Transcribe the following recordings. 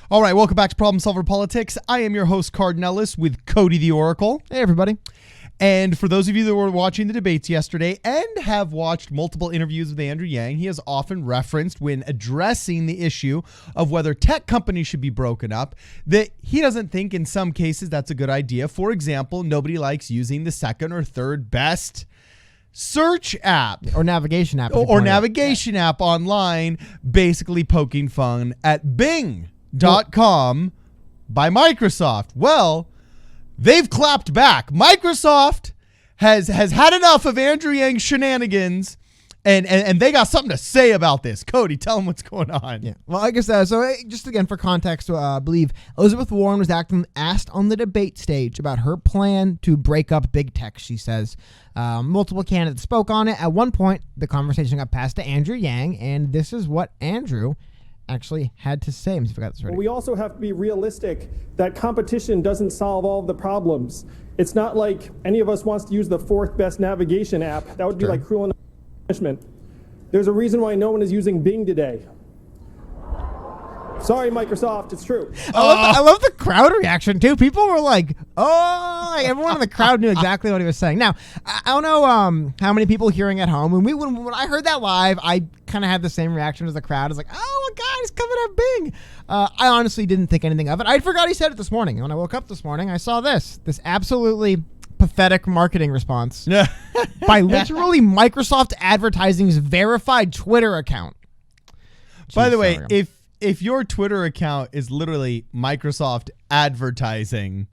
All right, welcome back to Problem Solver Politics. I am your host, Cardinellis, with Cody the Oracle. Hey, everybody. And for those of you that were watching the debates yesterday and have watched multiple interviews with Andrew Yang, he has often referenced when addressing the issue of whether tech companies should be broken up, that he doesn't think in some cases that's a good idea. For example, nobody likes using the second or third best search app or navigation app app online, basically poking fun at Bing.com by Microsoft. Well, they've clapped back. Microsoft has had enough of Andrew Yang's shenanigans, and they got something to say about this. Cody, tell them what's going on. Yeah. Well, I guess so. Just again for context, I believe Elizabeth Warren was asked on the debate stage about her plan to break up big tech. She says multiple candidates spoke on it. At one point, the conversation got passed to Andrew Yang, and this is what Andrew actually had to say. I forgot this already. Well, we also have to be realistic that competition doesn't solve all of the problems. It's not like any of us wants to use the fourth best navigation app. That would be like cruel and punishment. There's a reason why no one is using Bing today. Sorry, Microsoft, it's true. I love the crowd reaction too. People were like, "Oh!" Like everyone in the crowd knew exactly what he was saying. Now, I don't know how many people hearing at home. When I heard that live, I kind of had the same reaction as the crowd. I was like, "Oh my God, he's coming at Bing." I honestly didn't think anything of it. I forgot he said it this morning. When I woke up this morning, I saw this absolutely pathetic marketing response by literally Microsoft Advertising's verified Twitter account. By the way, if your Twitter account is literally Microsoft Advertising,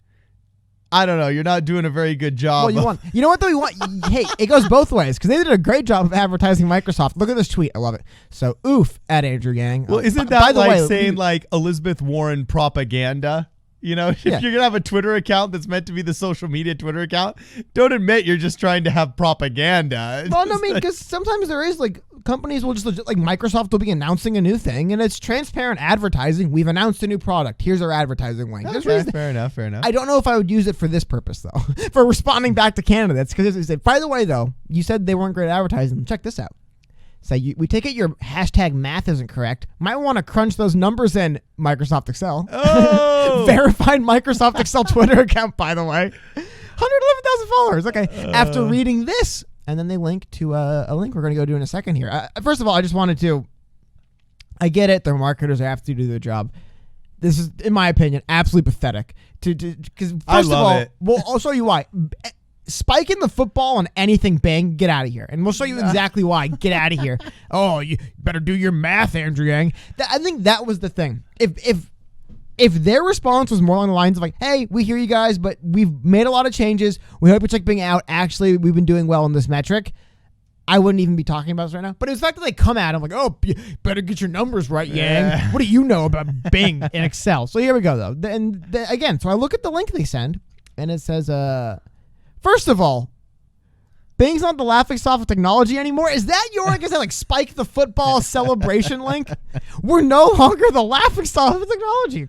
I don't know, you're not doing a very good job. Well, you know what though? Hey, it goes both ways because they did a great job of advertising Microsoft. Look at this tweet. I love it. So, oof at Andrew Yang. Well, isn't that like saying like Elizabeth Warren propaganda? You know, if you're going to have a Twitter account that's meant to be the social media Twitter account, don't admit you're just trying to have propaganda. Well, no, I mean, because sometimes there is like companies will just like Microsoft will be announcing a new thing and it's transparent advertising. We've announced a new product. Here's our advertising link. Okay, fair enough. I don't know if I would use it for this purpose, though, for responding back to candidates. Because it said, by the way, though, you said they weren't great at advertising. Check this out. So we take it your hashtag math isn't correct. Might want to crunch those numbers in Microsoft Excel. Oh! Verified Microsoft Excel Twitter account, by the way. 111,000 followers. Okay. After reading this, and then they link to a link we're going to go do in a second here. First of all, I just wanted to, I get it. They're marketers. They have to do their job. This is, in my opinion, absolutely pathetic. Because first of all, well, I'll show you why. Spiking the football on anything Bing, get out of here. And we'll show you exactly why. Get out of here. Oh, you better do your math, Andrew Yang. I think that was the thing. If their response was more along the lines of like, hey, we hear you guys, but we've made a lot of changes. We hope you check Bing out. Actually, we've been doing well in this metric. I wouldn't even be talking about this right now. But it's the fact that they come at him like, oh, you better get your numbers right, Yang. What do you know about Bing and Excel? So here we go, though. Again, so I look at the link they send, and it says, first of all, Bing's not the laughingstock of technology anymore. Is that your, like spike the football celebration link? We're no longer the laughingstock of technology.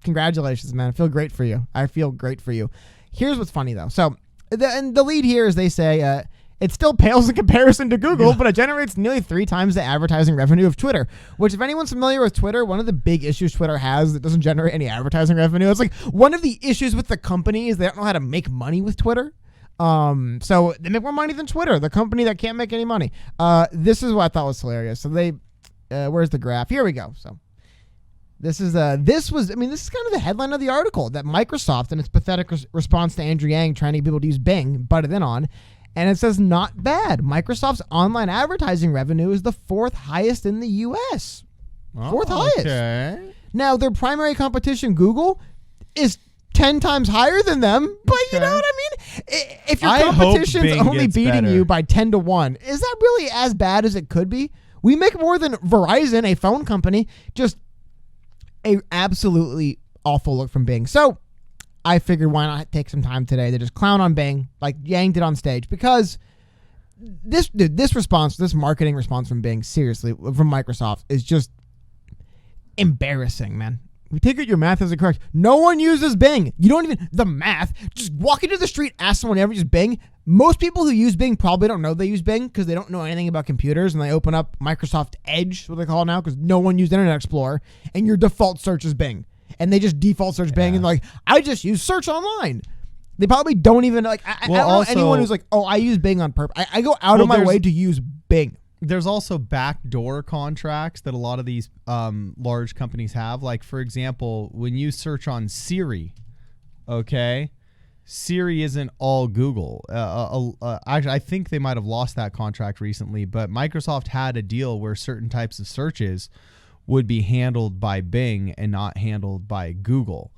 Congratulations, man. I feel great for you. Here's what's funny, though. So the lead here is they say it still pales in comparison to Google, but it generates nearly 3 times the advertising revenue of Twitter, which if anyone's familiar with Twitter, one of the big issues Twitter has that doesn't generate any advertising revenue. It's like one of the issues with the company is they don't know how to make money with Twitter. So they make more money than Twitter, the company that can't make any money. This is what I thought was hilarious. So they, where's the graph? Here we go. So this is kind of the headline of the article that Microsoft and its pathetic response to Andrew Yang trying to get people to use Bing butted in on. And it says not bad. Microsoft's online advertising revenue is the 4th highest in the U.S. Fourth highest. Now their primary competition, Google, is 10 times higher than them, but you know what I mean? If your competition's only beating you by 10 to 1, is that really as bad as it could be? We make more than Verizon, a phone company. Just a absolutely awful look from Bing. So I figured why not take some time today to just clown on Bing like Yang did on stage, because this marketing response from Bing, seriously, from Microsoft, is just embarrassing, man. We take it your math isn't correct. No one uses Bing. You don't even, the math. Just walk into the street, ask someone ever uses Bing. Most people who use Bing probably don't know they use Bing because they don't know anything about computers, and they open up Microsoft Edge, what they call it now, because no one used Internet Explorer, and your default search is Bing. and they just default search Bing and like, I just use search online. They probably don't even like. I don't know anyone who's like, oh, I use Bing on purpose. I go out of my way to use Bing. There's also backdoor contracts that a lot of these large companies have. Like, for example, when you search on Siri, okay, Siri isn't all Google. Actually, I think they might have lost that contract recently, but Microsoft had a deal where certain types of searches would be handled by Bing and not handled by Google.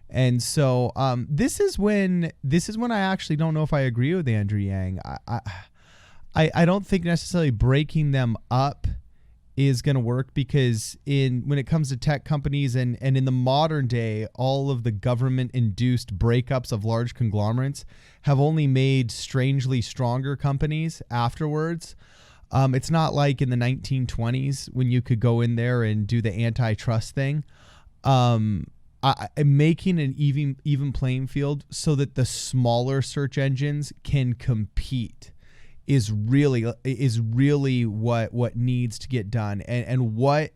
And so this is when I actually don't know if I agree with Andrew Yang. I don't think necessarily breaking them up is going to work, because when it comes to tech companies and in the modern day, all of the government-induced breakups of large conglomerates have only made strangely stronger companies afterwards. It's not like in the 1920s when you could go in there and do the antitrust thing. Making an even playing field so that the smaller search engines can compete is really what needs to get done, and what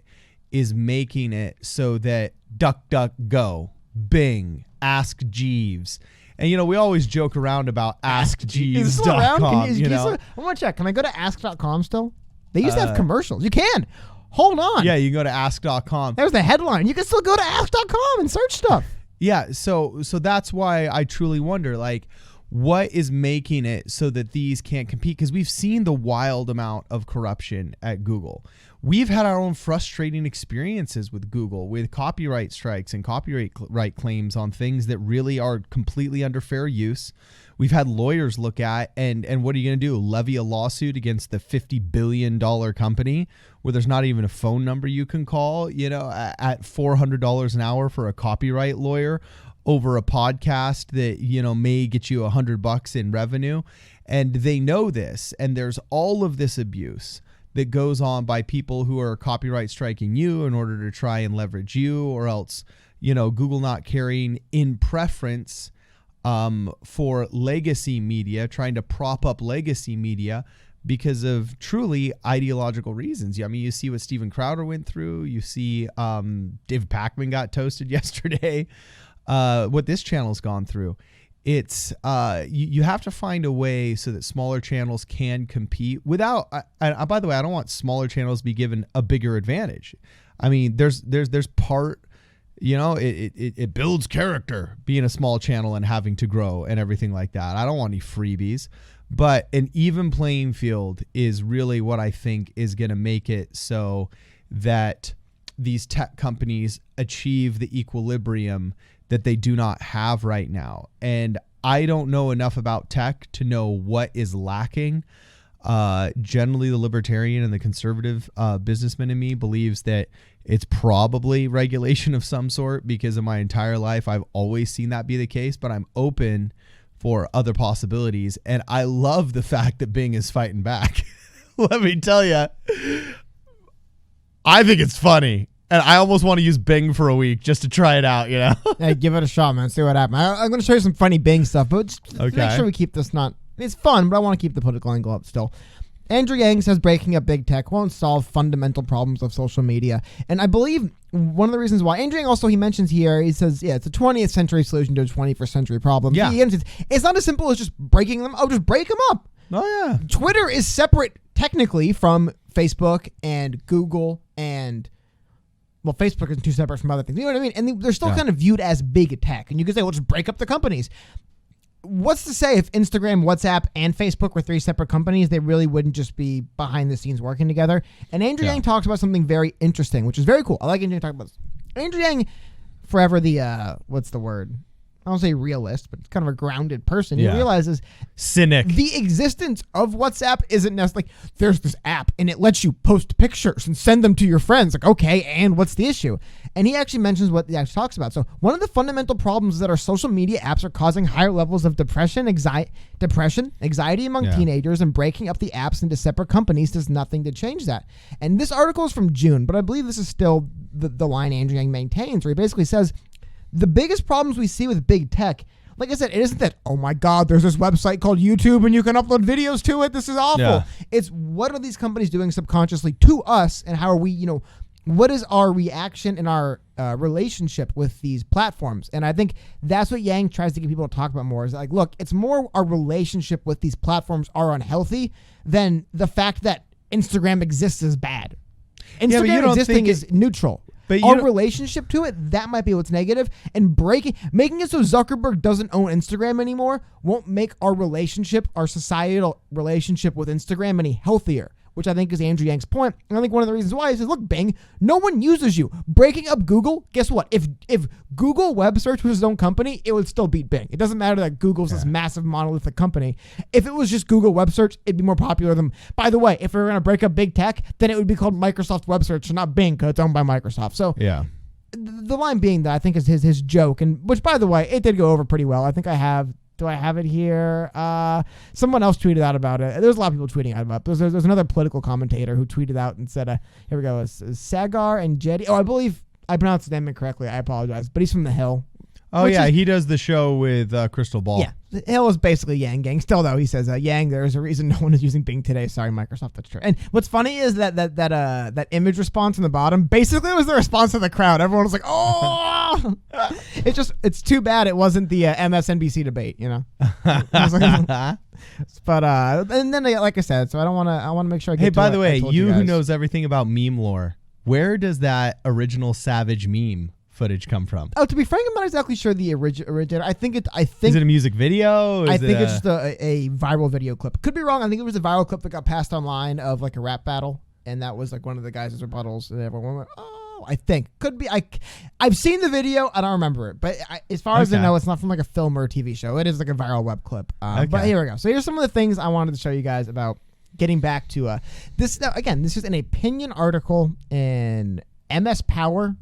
is making it so that DuckDuckGo, Bing, Ask Jeeves, and we always joke around about AskJeeves.com. I want to check. Can I go to Ask.com still? They used to have commercials. You can. Hold on. Yeah, you can go to Ask.com. There's the headline. You can still go to Ask.com and search stuff. Yeah, so that's why I truly wonder, like, what is making it so that these can't compete? Because we've seen the wild amount of corruption at Google. We've had our own frustrating experiences with Google, with copyright strikes and copyright claims on things that really are completely under fair use. We've had lawyers look at, and what are you going to do? Levy a lawsuit against the $50 billion company where there's not even a phone number you can call, at $400 an hour for a copyright lawyer over a podcast that, may get you $100 in revenue. And they know this. And there's all of this abuse that goes on by people who are copyright striking you in order to try and leverage you, or else, Google not caring in preference for legacy media, trying to prop up legacy media because of truly ideological reasons. I mean, you see what Steven Crowder went through. You see David Pakman got toasted yesterday. What this channel's gone through. It's you have to find a way so that smaller channels can compete without. By the way, I don't want smaller channels to be given a bigger advantage. I mean, there's part. It builds character being a small channel and having to grow and everything like that. I don't want any freebies, but an even playing field is really what I think is going to make it so that these tech companies achieve the equilibrium that they do not have right now. And I don't know enough about tech to know what is lacking. Generally, the libertarian and the conservative businessman in me believes that it's probably regulation of some sort, because in my entire life, I've always seen that be the case, but I'm open for other possibilities. And I love the fact that Bing is fighting back. Let me tell you, I think it's funny. And I almost want to use Bing for a week just to try it out, Hey, give it a shot, man. See what happens. I'm going to show you some funny Bing stuff, but just make sure we keep this it's fun, but I want to keep the political angle up still. Andrew Yang says breaking up big tech won't solve fundamental problems of social media. And I believe one of the reasons why Andrew Yang also, he mentions here, he says, it's a 20th century solution to a 21st century problem. Yeah. It's not as simple as just breaking them. Oh, just break them up. Oh, yeah. Twitter is separate technically from Facebook and Google and... Well, Facebook is too separate from other things. You know what I mean? And they're still kind of viewed as big tech. And you could say, well, just break up the companies. What's to say if Instagram, WhatsApp, and Facebook were three separate companies, they really wouldn't just be behind the scenes working together? And Andrew Yang talks about something very interesting, which is very cool. I like Andrew Yang talking about this. Andrew Yang, forever the, what's the word? I don't say realist, but it's kind of a grounded person. He realizes cynic. The existence of WhatsApp isn't necessarily like, there's this app and it lets you post pictures and send them to your friends. Like, okay, and what's the issue? And he actually mentions what he actually talks about. So one of the fundamental problems is that our social media apps are causing higher levels of depression, anxiety among teenagers, and breaking up the apps into separate companies does nothing to change that. And this article is from June, but I believe this is still the line Andrew Yang maintains, where he basically says, the biggest problems we see with big tech, like I said, it isn't that, oh my God, there's this website called YouTube and you can upload videos to it. This is awful. It's what are these companies doing subconsciously to us, and how are we, what is our reaction and our relationship with these platforms? And I think that's what Yang tries to get people to talk about more, is like, look, it's more our relationship with these platforms are unhealthy than the fact that Instagram exists is bad. Instagram existing is neutral. But our relationship to it, that might be what's negative. And making it so Zuckerberg doesn't own Instagram anymore won't make our relationship, our societal relationship with Instagram any healthier, which I think is Andrew Yang's point. And I think one of the reasons why is, look, Bing, no one uses you. Breaking up Google, guess what? If Google web search was its own company, it would still beat Bing. It doesn't matter that Google's this massive monolithic company. If it was just Google web search, it'd be more popular than, by the way, if we were going to break up big tech, then it would be called Microsoft Web Search and not Bing, because it's owned by Microsoft. So Yeah. the line being that I think is his joke, and which, by the way, it did go over pretty well. I think do I have it here? Someone else tweeted out about it. There's a lot of people tweeting out about it. There's another political commentator who tweeted out and said, here we go, it's Sagar and Jedi. Oh, I believe I pronounced his name incorrectly. I apologize. But he's from The Hill. Oh, yeah. He does the show with Crystal Ball. Yeah. The Hill is basically Yang Gang. Still, though, he says, Yang, there's a reason no one is using Bing today. Sorry, Microsoft. That's true. And what's funny is that image response in the bottom basically was the response of the crowd. Everyone was like, oh! It's too bad it wasn't the MSNBC debate, you know? But, and then, like I said, so I want to make sure I get Hey, to by what the I way, told you who guys. knows everything about meme lore, where does that original Savage meme footage come from? Oh, to be frank, I'm not exactly sure the originator. I think Is it a music video? I think it's just a viral video clip. Could be wrong. I think it was a viral clip that got passed online of like a rap battle, and that was like one of the guys' rebuttals, and everyone went, "Oh, I think could be." I've seen the video. I don't remember it, but as far as I know, it's not from like a film or a TV show. It is like a viral web clip. But here we go. So here's some of the things I wanted to show you guys about getting back to this. Now, again, this is an opinion article in MSPower.com,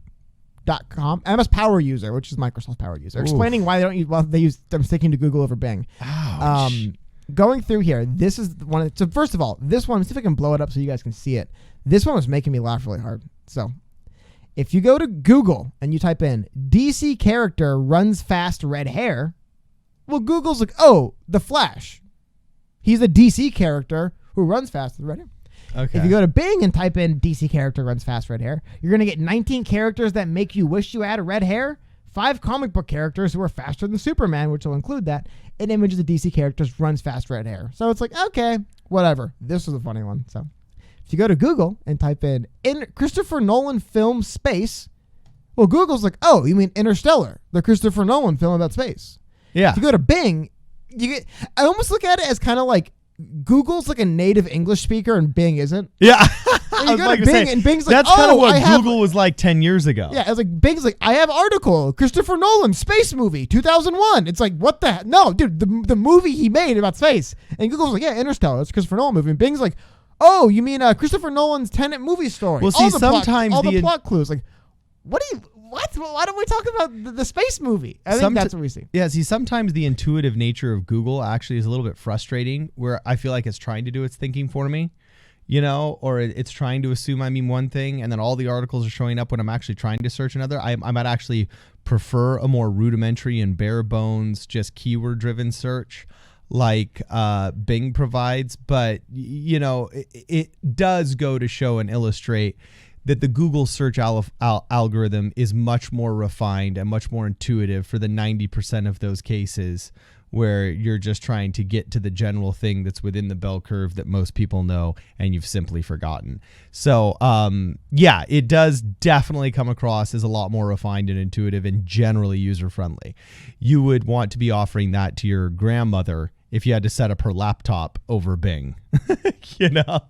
MS Power User, which is Microsoft Power User, explaining why I'm sticking to Google over Bing. Ouch. Going through here, this is one. So first of all, this one, see if I can blow it up so you guys can see it. This one was making me laugh really hard. So if you go to Google and you type in DC character runs fast red hair, well, Google's like, oh, the Flash. He's a DC character who runs fast with red hair. Okay. If you go to Bing and type in DC character runs fast red hair, you're going to get 19 characters that make you wish you had red hair, 5 comic book characters who are faster than Superman, which will include that, and images of DC characters runs fast red hair. So it's like, okay, whatever. This was a funny one. So if you go to Google and type in Christopher Nolan film space, well, Google's like, oh, you mean Interstellar, the Christopher Nolan film about space. Yeah. If you go to Bing, I almost look at it as kind of like Google's like a native English speaker and Bing isn't. Yeah. You go to Bing and Bing's like, that's kind of oh, what Google was like 10 years ago. Yeah, it's like Bing's like, I have article, Christopher Nolan space movie 2001. It's like, what the heck? No, dude, the movie he made about space. And Google's like, yeah, Interstellar, it's a Christopher Nolan movie. And Bing's like, oh, you mean Christopher Nolan's Tenet movie story? Well, see, sometimes all the plot clues. Like, what? Why don't we talk about the space movie? I think that's what we see. Yeah, see, sometimes the intuitive nature of Google actually is a little bit frustrating, where I feel like it's trying to do its thinking for me, you know, or it's trying to assume I mean one thing, and then all the articles are showing up when I'm actually trying to search another. I might actually prefer a more rudimentary and bare bones, just keyword-driven search like Bing provides, but, you know, it does go to show and illustrate that the Google search algorithm is much more refined and much more intuitive for the 90% of those cases where you're just trying to get to the general thing that's within the bell curve that most people know and you've simply forgotten. So, yeah, it does definitely come across as a lot more refined and intuitive and generally user-friendly. You would want to be offering that to your grandmother if you had to set up her laptop over Bing, you know?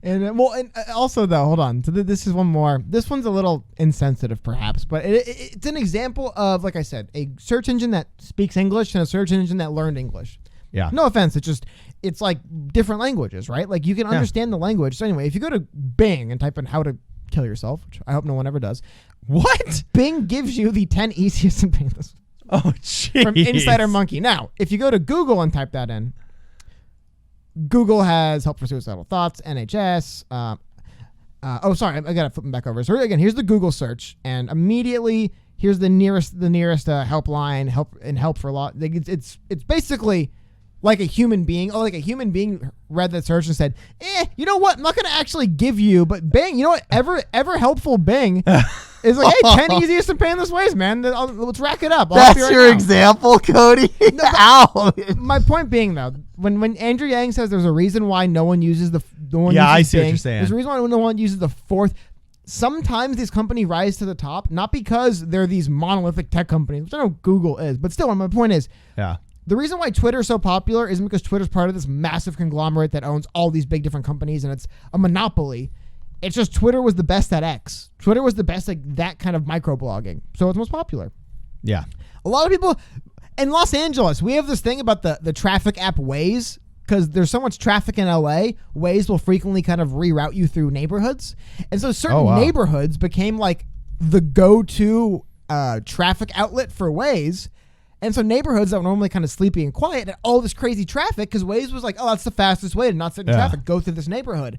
And well, and also though, hold on. So this is one more. This one's a little insensitive, perhaps, but it's an example of, like I said, a search engine that speaks English and a search engine that learned English. Yeah. No offense. It's like different languages, right? Like you can understand the language. So anyway, if you go to Bing and type in how to kill yourself, which I hope no one ever does. What? Bing gives you the 10 easiest and painless. Oh, jeez. From Insider Monkey. Now, if you go to Google and type that in, Google has help for suicidal thoughts, NHS. Oh, sorry, I got to flip them back over. So again, here's the Google search, and immediately here's the nearest helpline, help for a lot. It's basically like a human being. Oh, like a human being read that search and said, you know what? I'm not going to actually give you, but Bing, you know what? Ever helpful Bing is like, hey, 10 easiest and painless ways, man. Let's rack it up. That's your example, Cody. Ow. My point being, though, when Andrew Yang says there's a reason why no one uses the one Yeah, uses I see what Bing, you're saying. there's a reason why no one uses the fourth. Sometimes these companies rise to the top, not because they're these monolithic tech companies, which I know Google is, but still, my point is, Yeah. the reason why Twitter is so popular isn't because Twitter's part of this massive conglomerate that owns all these big different companies and it's a monopoly. It's just Twitter was the best at X. Twitter was the best at that kind of microblogging, so it's most popular. Yeah. A lot of people in Los Angeles, we have this thing about the traffic app Waze. Because there's so much traffic in LA, Waze will frequently kind of reroute you through neighborhoods. And so certain neighborhoods became like the go-to traffic outlet for Waze. And so neighborhoods that were normally kind of sleepy and quiet had all this crazy traffic because Waze was like, oh, that's the fastest way to not sit in traffic. Go through this neighborhood.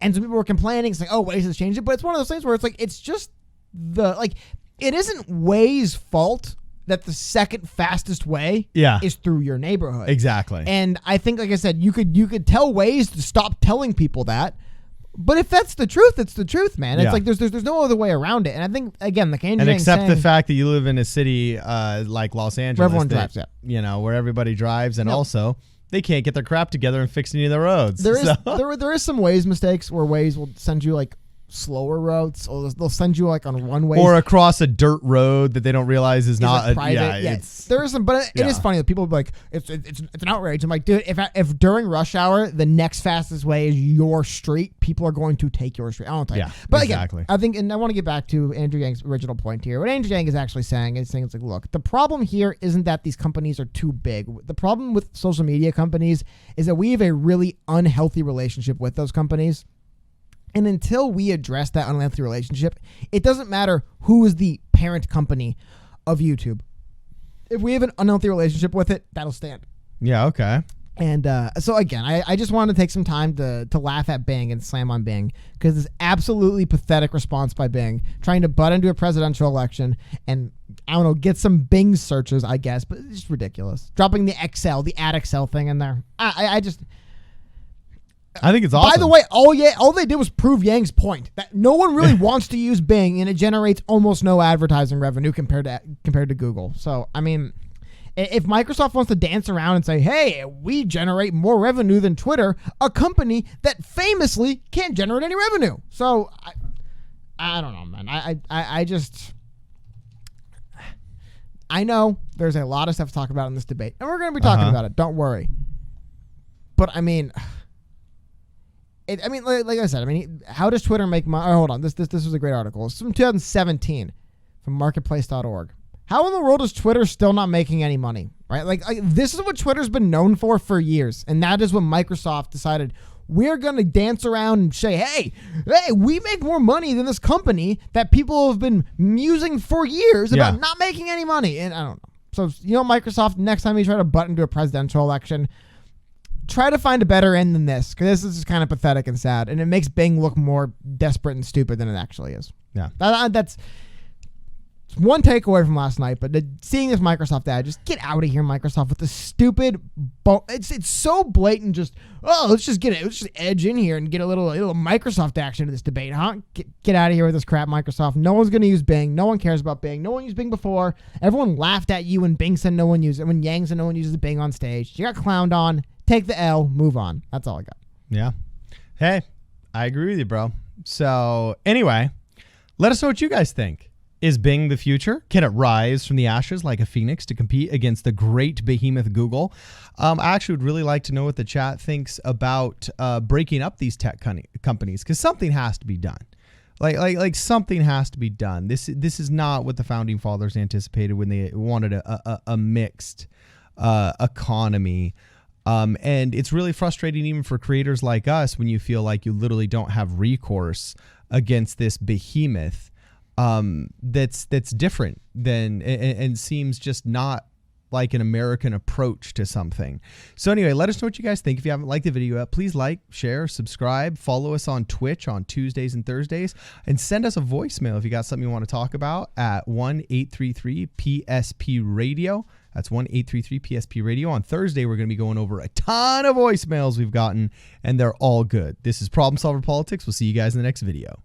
And so people were complaining. It's like, oh, Waze has changed it. But it's one of those things where it's like, it's just it isn't Waze's fault that the second fastest way is through your neighborhood. Exactly. And I think, like I said, you could tell Waze to stop telling people that. But if that's the truth, it's the truth, man. It's like there's no other way around it. And I think, again, like Andrew Yang except saying, the fact that you live in a city like Los Angeles, where everyone drives, you know, where everybody drives, and also they can't get their crap together and fix any of the roads. There is some Waze mistakes where Waze will send you like slower routes, or they'll send you like on one way or across a dirt road that they don't realize is not private. There is some, but it is funny that people be like, it's an outrage. I'm like, dude, if during rush hour the next fastest way is your street, people are going to take your street. I don't think. Yeah, but exactly. Again, I think, and I want to get back to Andrew Yang's original point here. What Andrew Yang is actually saying is it's like, look, the problem here isn't that these companies are too big. The problem with social media companies is that we have a really unhealthy relationship with those companies. And until we address that unhealthy relationship, it doesn't matter who is the parent company of YouTube. If we have an unhealthy relationship with it, that'll stand. Yeah, okay. And so again, I just wanted to take some time to laugh at Bing and slam on Bing because this absolutely pathetic response by Bing trying to butt into a presidential election and, I don't know, get some Bing searches, I guess, but it's just ridiculous. Dropping the add Excel thing in there. I think it's awesome. By the way, all they did was prove Yang's point that no one really wants to use Bing, and it generates almost no advertising revenue compared to Google. So, I mean, if Microsoft wants to dance around and say, "Hey, we generate more revenue than Twitter," a company that famously can't generate any revenue. So, I don't know, man. I know there's a lot of stuff to talk about in this debate, and we're going to be talking about it. Don't worry. But I mean. Like I said, how does Twitter make money? Oh, hold on. This was a great article. It's from 2017 from marketplace.org. How in the world is Twitter still not making any money? Right? Like this is what Twitter's been known for years. And that is when Microsoft decided we're going to dance around and say, hey, we make more money than this company that people have been musing for years about not making any money. And I don't know. So, Microsoft, next time you try to butt into a presidential election, try to find a better end than this, because this is kind of pathetic and sad, and it makes Bing look more desperate and stupid than it actually is. Yeah, that's one takeaway from last night. But seeing this Microsoft ad, just get out of here, Microsoft, with the stupid. It's so blatant. Just let's just edge in here and get a little Microsoft action to this debate, huh? Get out of here with this crap, Microsoft. No one's going to use Bing. No one cares about Bing. No one used Bing before. Everyone laughed at you when Bing said no one used it. When Yang said no one uses Bing on stage, you got clowned on. Take the L, move on. That's all I got. Yeah. Hey, I agree with you, bro. So anyway, let us know what you guys think. Is Bing the future? Can it rise from the ashes like a phoenix to compete against the great behemoth Google? I actually would really like to know what the chat thinks about breaking up these tech companies, because something has to be done. Like something has to be done. This is not what the founding fathers anticipated when they wanted a mixed economy. And it's really frustrating even for creators like us when you feel like you literally don't have recourse against this behemoth that's different than and seems just not like an American approach to something. So anyway, let us know what you guys think. If you haven't liked the video yet, please like, share, subscribe, follow us on Twitch on Tuesdays and Thursdays, and send us a voicemail if you got something you want to talk about at 1-833-PSP-RADIO. That's 1-833-PSP radio. On Thursday, we're going to be going over a ton of voicemails we've gotten, and they're all good. This is Problem Solver Politics. We'll see you guys in the next video.